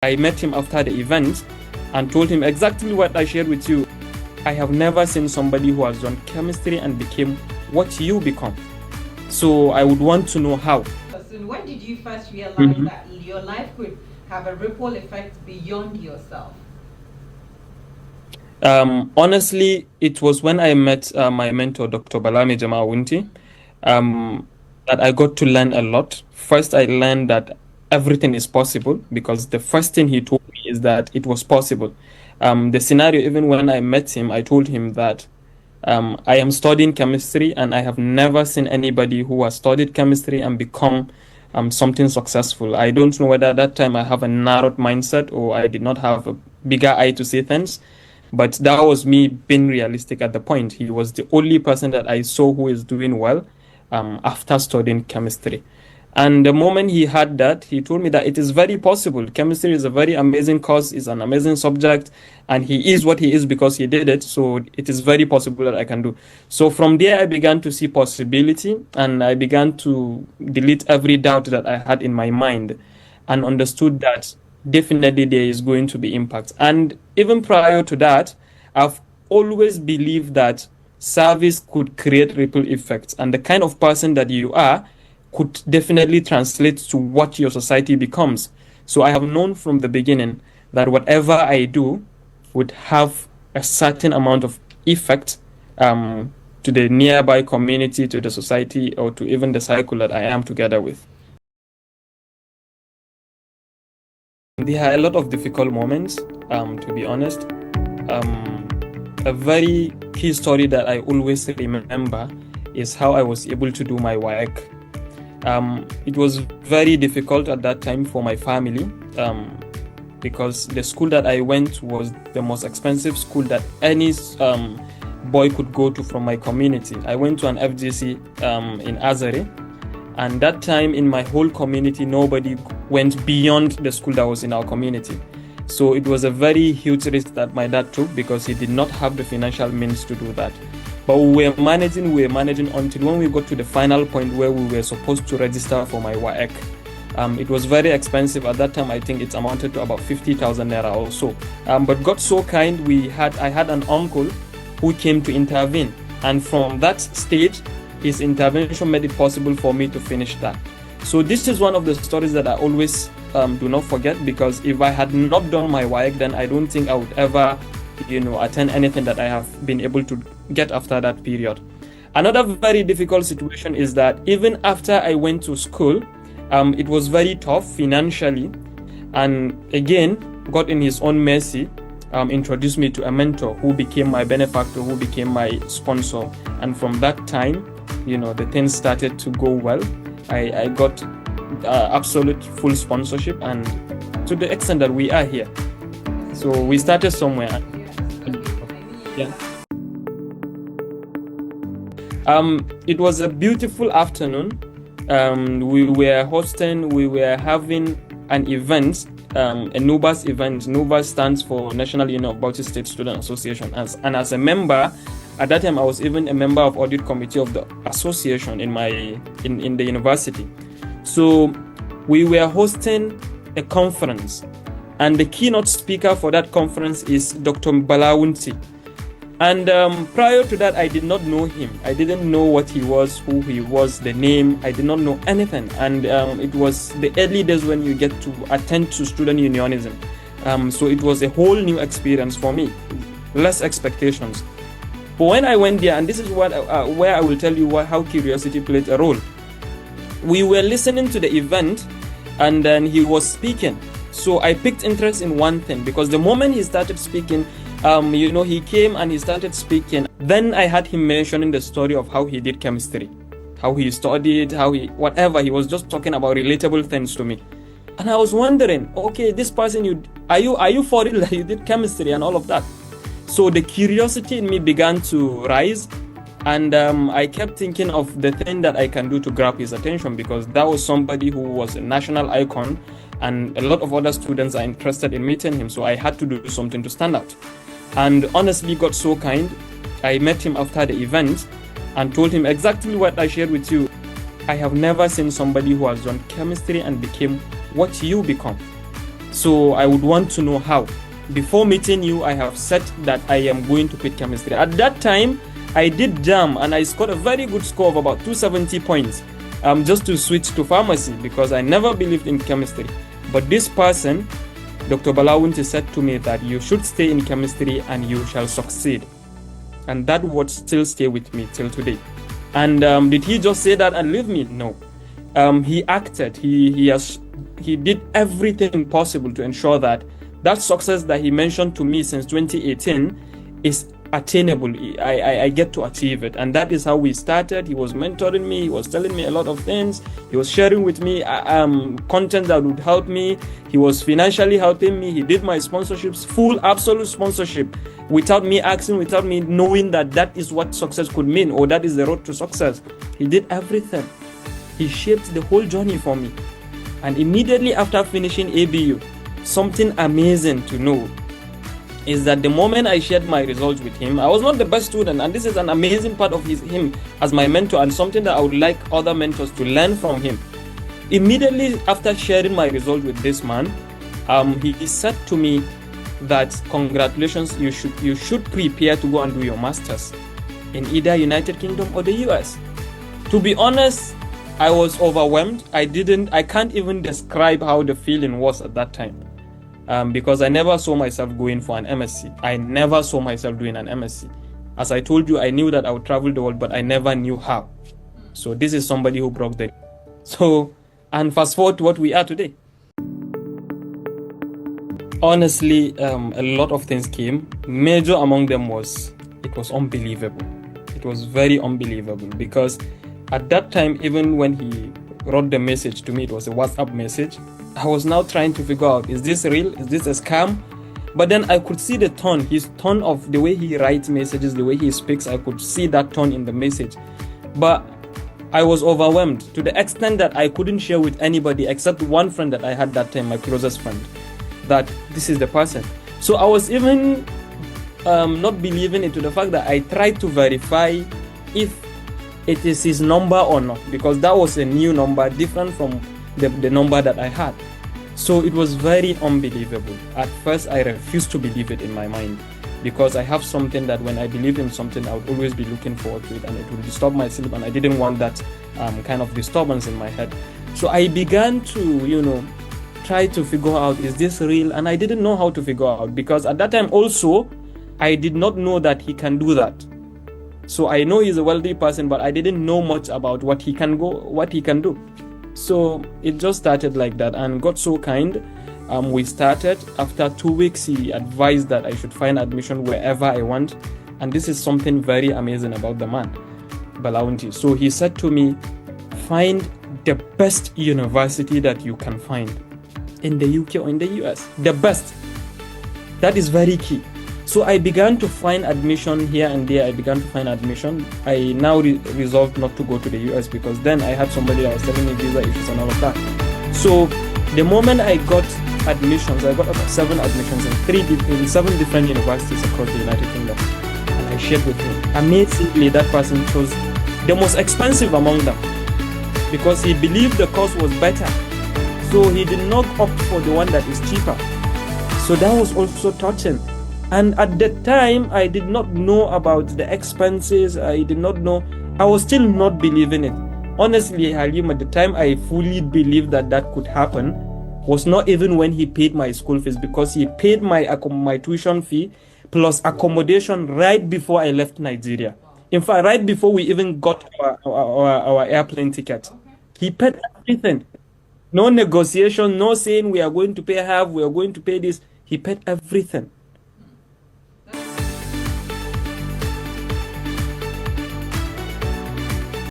I met him after the event and told him exactly what I shared with you. I have never seen somebody who has done chemistry and became what you become. So I would want to know how. When did you first realize that your life could have a ripple effect beyond yourself? Honestly, it was when I met my mentor, Dr. Bala Wunti, that I got to learn a lot. First, I learned that everything is possible because the first thing he told me is that it was possible. The scenario, even when I met him, I told him that I am studying chemistry and I have never seen anybody who has studied chemistry and become something successful. I don't know whether at that time I have a narrowed mindset or I did not have a bigger eye to see things. But that was me being realistic at the point. He was the only person that I saw who is doing well after studying chemistry. And the moment he had that, he told me that it is very possible. Chemistry is a very amazing course, it's an amazing subject, and he is what he is because he did it. So it is very possible that I can do. So from there, I began to see possibility, and I began to delete every doubt that I had in my mind and understood that definitely there is going to be impact. And even prior to that, I've always believed that service could create ripple effects, and the kind of person that you are could definitely translate to what your society becomes. So I have known from the beginning that whatever I do would have a certain amount of effect to the nearby community, to the society, or to even the cycle that I am together with. There are a lot of difficult moments, to be honest. A very key story that I always remember is how I was able to do my work. It was very difficult at that time for my family because the school that I went was the most expensive school that any boy could go to from my community. I went to an FGC in Azare, and that time in my whole community, nobody went beyond the school that was in our community. So it was a very huge risk that my dad took because he did not have the financial means to do that. But we were managing until when we got to the final point where we were supposed to register for my WAEC. It was very expensive at that time. I think it amounted to about 50,000 naira or so. But God so kind, I had an uncle who came to intervene, and from that stage, his intervention made it possible for me to finish that. So this is one of the stories that I always do not forget, because if I had not done my WAEC, then I don't think I would ever, attend anything that I have been able to get after that period. Another very difficult situation is that even after I went to school, it was very tough financially. And again, God in his own mercy introduced me to a mentor who became my benefactor, who became my sponsor. And from that time, the things started to go well. I got absolute full sponsorship, and to the extent that we are here. So we started somewhere. Yeah. It was a beautiful afternoon. We were having an event, a NUBAS event. NUBAS stands for National Union of Bauchi State Student Association. And as a member, at that time I was even a member of audit committee of the association in the university. So we were hosting a conference, and the keynote speaker for that conference is Dr. Bala Wunti. And prior to that, I did not know him. I didn't know what he was, who he was, the name. I did not know anything. And it was the early days when you get to attend to student unionism. So it was a whole new experience for me, less expectations. But when I went there, and this is where I will tell you how curiosity played a role. We were listening to the event, and then he was speaking. So I picked interest in one thing, because the moment he started speaking, he came and he started speaking. Then I had him mentioning the story of how he did chemistry, how he studied, whatever. He was just talking about relatable things to me. And I was wondering, okay, this person, are you for real that you did chemistry and all of that? So the curiosity in me began to rise, and I kept thinking of the thing that I can do to grab his attention, because that was somebody who was a national icon, and a lot of other students are interested in meeting him. So I had to do something to stand out. And honestly, God so kind, I met him after the event and told him exactly what I shared with you. I have never seen somebody who has done chemistry and became what you become. So I would want to know how. Before meeting you, I have said that I am going to quit chemistry. At that time, I did JAM and I scored a very good score of about 270 points just to switch to pharmacy because I never believed in chemistry. But this person, Dr. Bala Wunti, said to me that you should stay in chemistry and you shall succeed. And that would still stay with me till today. And did he just say that and leave me? No. He acted. He did everything possible to ensure that that success that he mentioned to me since 2018 is attainable. I get to achieve it. And that is how we started. He was mentoring me. He was telling me a lot of things. He was sharing with me content that would help me. He was financially helping me. He did my sponsorships, full absolute sponsorship, without me asking, without me knowing that that is what success could mean or that is the road to success. He did everything. He shaped the whole journey for me. And immediately after finishing ABU, something amazing to know is that the moment I shared my results with him, I was not the best student, and this is an amazing part of him as my mentor and something that I would like other mentors to learn from him. Immediately after sharing my results with this man, he said to me that congratulations, you should prepare to go and do your masters in either United Kingdom or the US. To be honest, I was overwhelmed. I can't even describe how the feeling was at that time. Because I never saw myself going for an MSc. I never saw myself doing an MSc. As I told you, I knew that I would travel the world, but I never knew how. So this is somebody who broke the... So, and fast forward to what we are today. Honestly, a lot of things came. Major among them was, it was unbelievable. It was very unbelievable because at that time, even when he wrote the message to me, it was a WhatsApp message. I was now trying to figure out, is this real? Is this a scam? But then I could see the tone, his tone of the way he writes messages, the way he speaks. I could see that tone in the message. But I was overwhelmed to the extent that I couldn't share with anybody except one friend that I had that time, my closest friend, that this is the person. So I was even not believing it, to the fact that I tried to verify if it is his number or not, because that was a new number, different from the number that I had. So it was very unbelievable. At first, I refused to believe it in my mind, because I have something that when I believe in something, I would always be looking forward to it, and it would disturb my sleep, and I didn't want that kind of disturbance in my head. So I began to, try to figure out, is this real? And I didn't know how to figure out, because at that time also, I did not know that he can do that. So I know he's a wealthy person, but I didn't know much about what he can do. So it just started like that, and got so kind. We started. After 2 weeks, he advised that I should find admission wherever I want. And this is something very amazing about the man, Bala Wunti. So he said to me, find the best university that you can find in the UK or in the US. The best. That is very key. So I began to find admission here and there. I began to find admission. I now resolved not to go to the US, because then I had somebody that was telling me visa issues and all of that. So the moment I got admissions, I got about 7 admissions in 7 different universities across the United Kingdom. And I shared with him. Amazingly, that person chose the most expensive among them, because he believed the course was better. So he did not opt for the one that is cheaper. So that was also touching. And at that time, I did not know about the expenses. I did not know. I was still not believing it. Honestly, Halim, at the time I fully believed that that could happen was not even when he paid my school fees, because he paid my tuition fee plus accommodation right before I left Nigeria. In fact, right before we even got our airplane ticket. He paid everything. No negotiation, no saying we are going to pay half, we are going to pay this. He paid everything.